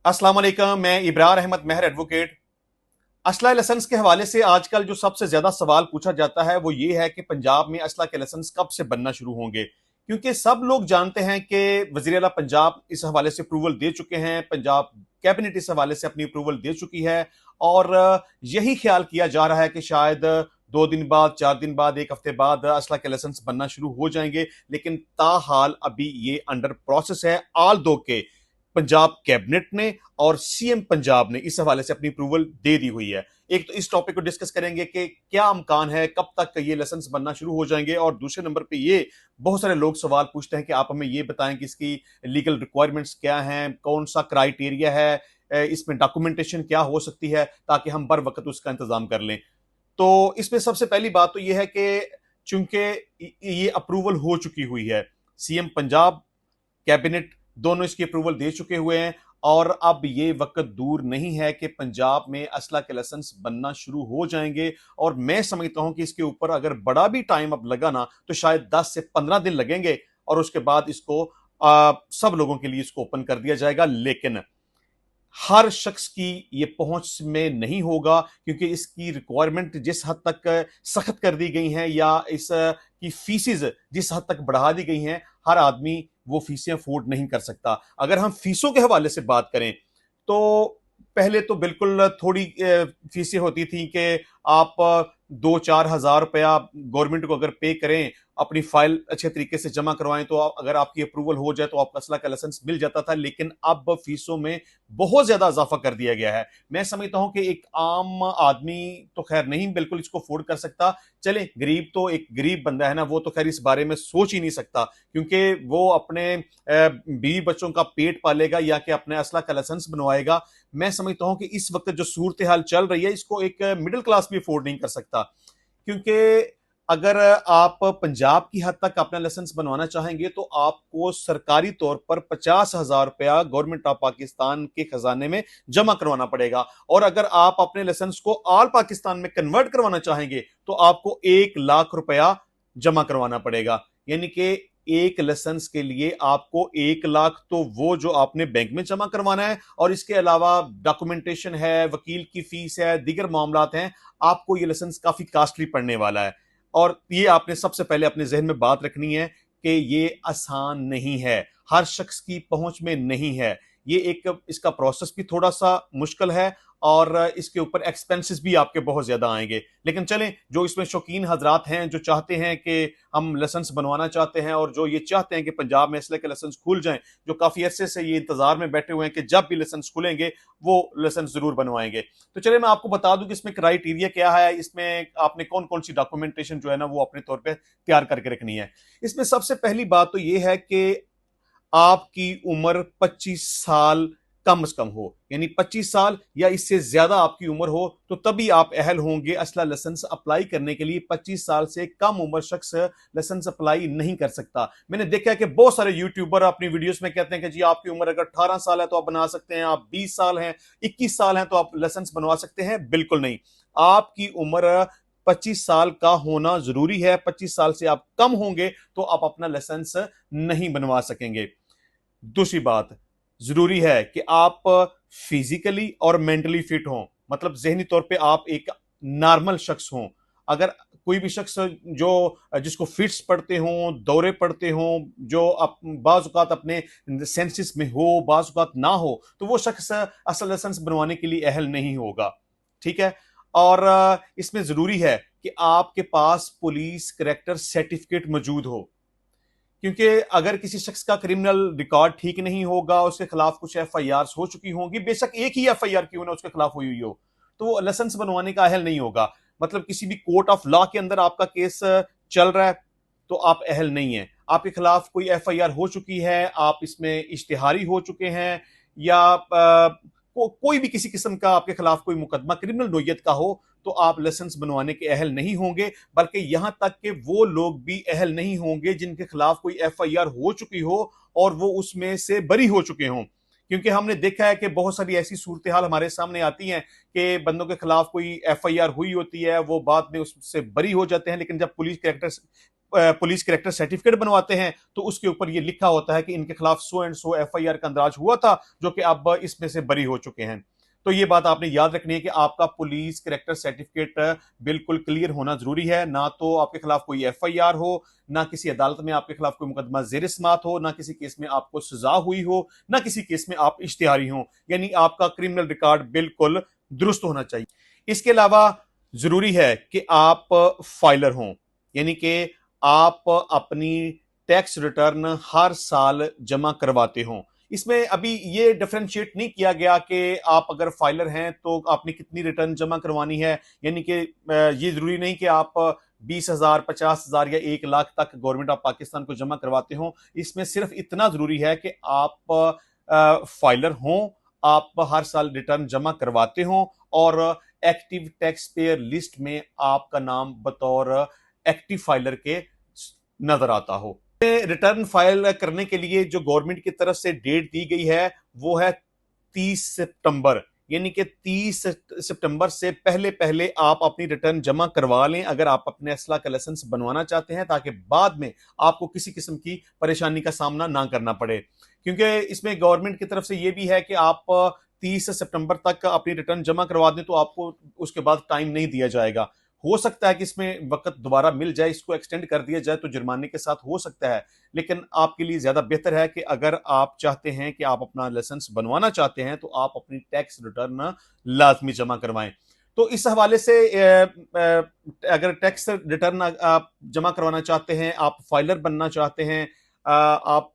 अस्सलाम वालेकुम। मैं इब्रार अहमद महर एडवोकेट। असला लाइसेंस के हवाले से आजकल जो सबसे ज्यादा सवाल पूछा जाता है वो ये है कि पंजाब में असला के लाइसेंस कब से बनना शुरू होंगे, क्योंकि सब लोग जानते हैं कि वजीर आला पंजाब इस हवाले से अप्रूवल दे चुके हैं, पंजाब कैबिनेट इस हवाले से अपनी अप्रूवल दे चुकी है। और यही ख्याल किया जा रहा है कि शायद 2 दिन बाद, 4 दिन बाद, एक हफ्ते बाद असला के लाइसेंस बनना शुरू हो जाएंगे। लेकिन ताहाल अभी ये अंडर प्रोसेस है। आल दो के पंजाब कैबिनेट ने और सीएम पंजाब ने इस हवाले से अपनी अप्रूवल दे दी हुई है। एक तो इस टॉपिक को डिस्कस करेंगे कि क्या अमकान है, कब तक ये लाइसेंस बनना शुरू हो जाएंगे, और दूसरे नंबर पे ये बहुत सारे लोग सवाल पूछते हैं कि आप हमें ये बताएं कि इसकी लीगल रिक्वायरमेंट्स क्या हैं, कौन सा क्राइटेरिया है, इसमें डॉक्यूमेंटेशन क्या हो सकती है, ताकि हम बर वक्त उसका इंतजाम कर लें। तो इसमें सबसे पहली बात तो यह है कि चूंकि ये अप्रूवल हो चुकी हुई है, सीएम पंजाब, कैबिनेट दोनों इसकी अप्रूवल दे चुके हुए हैं, और अब ये वक्त दूर नहीं है कि पंजाब में असला के लाइसेंस बनना शुरू हो जाएंगे। और मैं समझता हूं कि इसके ऊपर अगर बड़ा भी टाइम अब लगा ना, तो शायद 10 से 15 दिन लगेंगे, और उसके बाद इसको सब लोगों के लिए इसको ओपन कर दिया जाएगा। लेकिन हर शख्स की ये पहुंच में नहीं होगा, क्योंकि इसकी रिक्वायरमेंट जिस हद तक सख्त कर दी गई हैं, या इस की फीसेस जिस हद तक बढ़ा दी गई हैं, हर आदमी वो फीसें अफोर्ड नहीं कर सकता। अगर हम फीसों के हवाले से बात करें तो पहले तो बिल्कुल थोड़ी फीसें होती थी कि आप 2-4 हज़ार रुपया गवर्नमेंट को अगर पे करें, अपनी फाइल अच्छे तरीके से जमा करवाएं, तो अगर आपकी अप्रूवल हो जाए तो आपको असला का लाइसेंस मिल जाता था। लेकिन अब फीसों में बहुत ज्यादा इजाफा कर दिया गया है। मैं समझता हूं कि एक आम आदमी तो खैर नहीं बिल्कुल इसको अफोर्ड कर सकता। चले, गरीब तो एक गरीब बंदा है ना, वो तो खैर इस बारे में सोच ही नहीं सकता, क्योंकि वो अपने बीवी बच्चों का पेट पालेगा या कि अपने असला का लाइसेंस बनवाएगा। मैं समझता हूं कि इस वक्त जो सूरत हाल चल रही है, इसको एक मिडिल क्लास भी अफोर्ड नहीं कर सकता। क्योंकि अगर आप पंजाब की हद तक अपना लाइसेंस बनवाना चाहेंगे तो आपको सरकारी तौर पर 50,000 रुपया गवर्नमेंट ऑफ पाकिस्तान के खजाने में जमा करवाना पड़ेगा। और अगर आप अपने लाइसेंस को ऑल पाकिस्तान में कन्वर्ट करवाना चाहेंगे तो आपको 1 लाख रुपया जमा करवाना पड़ेगा। यानी कि एक लाइसेंस के लिए आपको 1 लाख तो वो जो आपने बैंक में जमा करवाना है, और इसके अलावा डॉक्यूमेंटेशन है, वकील की फीस है, दीगर मामलात हैं। आपको ये लाइसेंस काफी कॉस्टली पड़ने वाला है। और ये आपने सबसे पहले अपने जहन में बात रखनी है कि ये आसान नहीं है, हर शख्स की पहुंच में नहीं है। ये एक इसका प्रोसेस भी थोड़ा सा मुश्किल है, और इसके ऊपर एक्सपेंसेस भी आपके बहुत ज्यादा आएंगे। लेकिन चलें, जो इसमें शौकीन हजरात हैं, जो चाहते हैं कि हम लाइसेंस बनवाना चाहते हैं, और जो ये चाहते हैं कि पंजाब में इसलिए के लाइसेंस खुल जाएं, जो काफी अरसे से ये इंतजार में बैठे हुए हैं कि जब भी लाइसेंस खुलेंगे वो लाइसेंस जरूर बनवाएंगे। तो चलिए मैं आपको बता दूं कि इसमें क्राइटेरिया क्या है, इसमें आपने कौन कौन सी डॉक्यूमेंटेशन जो है ना वो अपने तौर पर तैयार करके रखनी है। इसमें सबसे पहली बात तो ये है कि आपकी उम्र 25 साल कम से कम हो, यानी 25 साल या इससे ज्यादा आपकी उम्र हो, तो तभी आप अहल होंगे असला लाइसेंस अप्लाई करने के लिए। 25 साल से कम उम्र शख्स लाइसेंस अप्लाई नहीं कर सकता। मैंने देखा है कि बहुत सारे यूट्यूबर अपनी वीडियोस में कहते हैं कि जी आपकी उम्र अगर 18 साल है तो आप बना सकते हैं, आप 20 साल हैं, 21 साल हैं तो आप लाइसेंस बनवा सकते हैं। बिल्कुल नहीं, आपकी उम्र 25 साल का होना जरूरी है। 25 साल से आप कम होंगे तो आप अपना लाइसेंस नहीं बनवा सकेंगे। दूसरी बात, जरूरी है कि आप फिजिकली और मेंटली फिट हों, मतलब जहनी तौर पे आप एक नॉर्मल शख्स हों। अगर कोई भी शख्स जो जिसको फिट्स पड़ते हों, दौरे पड़ते हों, जो बाज औकात अपने सेंसेस में हो, बाज औकात ना हो, तो वो शख्स असल लाइसेंस बनवाने के लिए अहल नहीं होगा। ठीक है। और इसमें जरूरी है कि आपके पास पुलिस करेक्टर सर्टिफिकेट मौजूद हो, क्योंकि अगर किसी शख्स का क्रिमिनल रिकॉर्ड ठीक नहीं होगा, उसके खिलाफ कुछ एफआईआर हो चुकी होंगी, बेशक एक ही एफआईआर क्यों ना उसके खिलाफ हुई हो, तो वो लाइसेंस बनवाने का अहल नहीं होगा। मतलब किसी भी कोर्ट ऑफ लॉ के अंदर आपका केस चल रहा है तो आप अहल नहीं है। आपके खिलाफ कोई एफआईआर हो चुकी है, आप इसमें इश्तिहारी हो चुके हैं, या कोई भी किसी किस्म का आपके खिलाफ कोई मुकदमा क्रिमिनल नोयत का हो, तो आप लाइसेंस बनवाने के अहल नहीं होंगे। बल्कि यहां तक कि वो लोग भी अहल नहीं होंगे जिनके खिलाफ कोई एफआईआर हो चुकी हो और वो उसमें से बरी हो चुके हों। क्योंकि हमने देखा है कि बहुत सारी ऐसी सूरत हाल हमारे सामने आती हैं कि बंदों के खिलाफ कोई एफआईआर हुई होती है, वो बाद में उससे बरी हो जाते हैं, लेकिन जब police character police character certificate बनवाते हैं तो उसके ऊपर ये लिखा होता है कि इनके खिलाफ सो एंड सो एफआईआर का अंदराज हुआ था, जो कि अब इसमें से बरी हो चुके हैं। तो ये बात आपने याद रखनी है कि आपका पुलिस कैरेक्टर सर्टिफिकेट बिल्कुल क्लियर होना जरूरी है। ना तो आपके खिलाफ कोई एफआईआर हो, ना किसी अदालत में आपके खिलाफ कोई मुकदमा जेर समात हो, ना किसी केस में आपको सजा हुई हो, ना किसी केस में आप इश्तिहारी हो, यानी आपका क्रिमिनल रिकॉर्ड बिल्कुल दुरुस्त होना चाहिए। इसके अलावा जरूरी है कि आप फाइलर हों, यानी कि आप अपनी टैक्स रिटर्न हर साल जमा करवाते हों। इसमें अभी ये डिफरेंशिएट नहीं किया गया कि आप अगर फाइलर हैं तो आपने कितनी रिटर्न जमा करवानी है, यानी कि ये जरूरी नहीं कि आप 20,000, 50,000 या 1 लाख तक गवर्नमेंट ऑफ पाकिस्तान को जमा करवाते हो। इसमें सिर्फ इतना जरूरी है कि आप फाइलर हों, आप हर साल रिटर्न जमा करवाते हो और एक्टिव टैक्स पेयर लिस्ट में आपका नाम बतौर एक्टिव फाइलर के नजर आता हो। रिटर्न फाइल करने के लिए जो गवर्नमेंट की तरफ से डेट दी गई है वो है 30 सितंबर, यानी कि 30 सितंबर से पहले पहले आप अपनी रिटर्न जमा करवा लें अगर आप अपने असला का लाइसेंस बनवाना चाहते हैं, ताकि बाद में आपको किसी किस्म की परेशानी का सामना ना करना पड़े। क्योंकि इसमें गवर्नमेंट की तरफ से यह भी है कि आप 30 सितंबर तक अपनी रिटर्न जमा करवा दें तो आपको उसके बाद टाइम नहीं दिया जाएगा। हो सकता है कि इसमें वक्त दोबारा मिल जाए, इसको एक्सटेंड कर दिया जाए तो जुर्माने के साथ हो सकता है, लेकिन आपके लिए ज्यादा बेहतर है कि अगर आप चाहते हैं कि आप अपना लाइसेंस बनवाना चाहते हैं तो आप अपनी टैक्स रिटर्न लाजमी जमा करवाएं। तो इस हवाले से अगर टैक्स रिटर्न आप जमा करवाना चाहते हैं, आप फाइलर बनना चाहते हैं, आप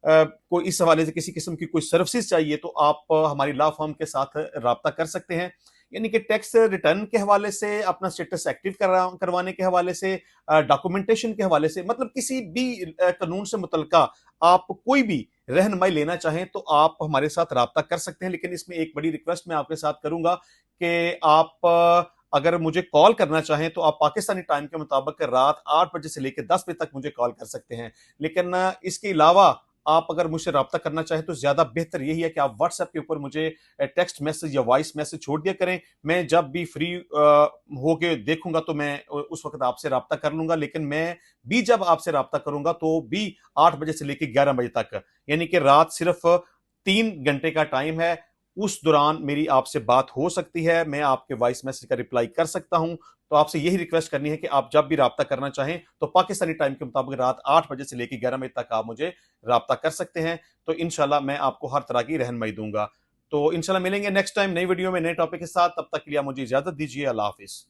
कोई इस हवाले से किसी किस्म की कोई सर्विसेज चाहिए तो आप हमारी लॉ फर्म के साथ राब्ता कर सकते हैं। यानी कि टैक्स रिटर्न के हवाले से, अपना स्टेटस एक्टिव करवाने के हवाले से, डॉक्यूमेंटेशन के हवाले से, मतलब किसी भी कानून से मुतल्लिका आप कोई भी रहनुमाई लेना चाहें तो आप हमारे साथ राब्ता कर सकते हैं। लेकिन इसमें एक बड़ी रिक्वेस्ट मैं आपके साथ करूंगा कि आप अगर मुझे कॉल करना चाहें तो आप पाकिस्तानी टाइम के मुताबिक रात 8 बजे से लेकर 10 बजे तक मुझे कॉल कर सकते हैं। लेकिन इसके अलावा आप अगर मुझसे राब्ता करना चाहें तो ज्यादा बेहतर यही है कि आप व्हाट्सएप के ऊपर मुझे टेक्स्ट मैसेज या वॉइस मैसेज छोड़ दिया करें। मैं जब भी फ्री होके देखूंगा तो मैं उस वक्त आपसे राब्ता कर लूंगा। लेकिन मैं भी जब आपसे राब्ता करूंगा तो भी 8 बजे से लेकर 11 बजे तक, यानी कि रात सिर्फ 3 घंटे का टाइम है। उस दौरान मेरी आपसे बात हो सकती है, मैं आपके वॉइस मैसेज का रिप्लाई कर सकता हूं। तो आपसे यही रिक्वेस्ट करनी है कि आप जब भी राब्ता करना चाहें तो पाकिस्तानी टाइम के मुताबिक रात 8 बजे से लेकर 11 बजे तक आप मुझे राब्ता कर सकते हैं। तो इंशाल्लाह मैं आपको हर तरह की रहनुमाई दूंगा। तो इंशाल्लाह मिलेंगे नेक्स्ट टाइम नई वीडियो में नए टॉपिक के साथ। तब तक के लिए मुझे इजाजत दीजिए। अल्लाह हाफिज।